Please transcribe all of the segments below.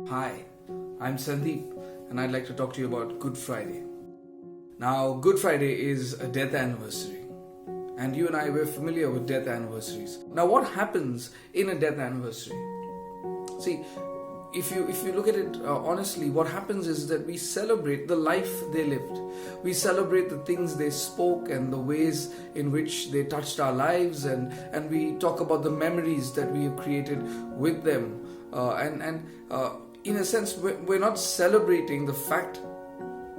Hi, I'm Sandeep and I'd like to talk to you about Good Friday. Now, Good Friday is a death anniversary, and you and I were familiar with death anniversaries. Now, what happens in a death anniversary? See, if you look at it honestly, what happens is that we celebrate the life they lived. We celebrate the things they spoke and the ways in which they touched our lives, and we talk about the memories that we have created with them. In a sense, we're not celebrating the fact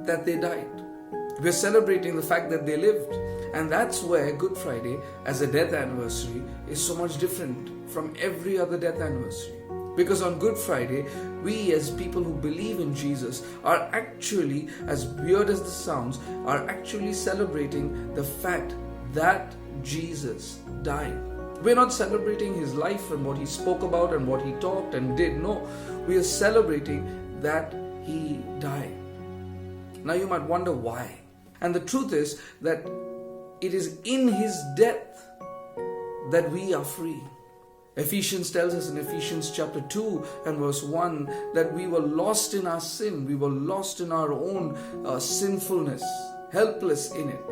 that they died. We're celebrating the fact that they lived. And that's where Good Friday as a death anniversary is so much different from every other death anniversary. Because on Good Friday, we as people who believe in Jesus are actually, as weird as this sounds, are actually celebrating the fact that Jesus died. We're not celebrating his life and what he spoke about and what he talked and did. No, we are celebrating that he died. Now you might wonder why. And the truth is that it is in his death that we are free. Ephesians tells us in Ephesians chapter 2 and verse 1 that we were lost in our sin. We were lost in our own sinfulness, helpless in it.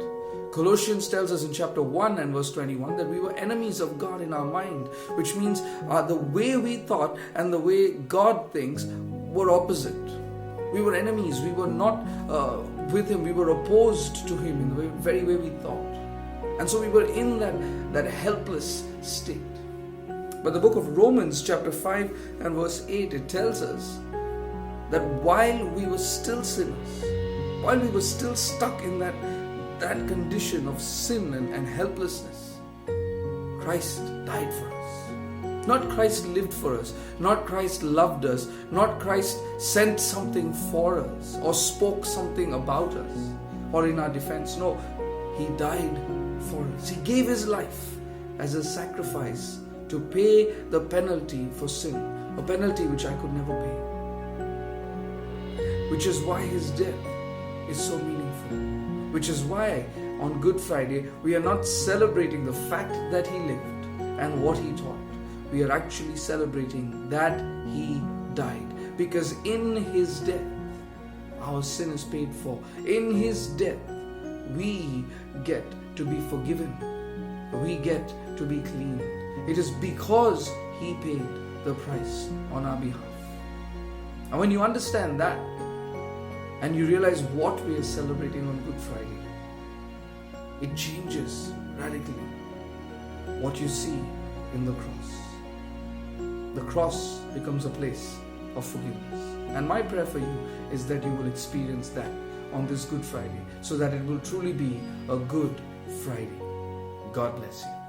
Colossians tells us in chapter 1 and verse 21 that we were enemies of God in our mind, which means the way we thought and the way God thinks were opposite. We were enemies. We were not with him. We were opposed to him in the very way we thought. And so we were in that helpless state. But the book of Romans chapter 5 and verse 8, it tells us that while we were still sinners, while we were still stuck in that condition of sin and helplessness, Christ died for us. Not Christ lived for us, not Christ loved us, not Christ sent something for us or spoke something about us or in our defense. No, he died for us. He gave his life as a sacrifice to pay the penalty for sin, a penalty which I could never pay. Which is why his death is so meaningful. Which is why on Good Friday we are not celebrating the fact that he lived and what he taught. We are actually celebrating that he died. Because in his death, our sin is paid for. In his death, we get to be forgiven. We get to be clean. It is because he paid the price on our behalf. And when you understand that, and you realize what we are celebrating on Good Friday, it changes radically what you see in the cross. The cross becomes a place of forgiveness. And my prayer for you is that you will experience that on this Good Friday, so that it will truly be a Good Friday. God bless you.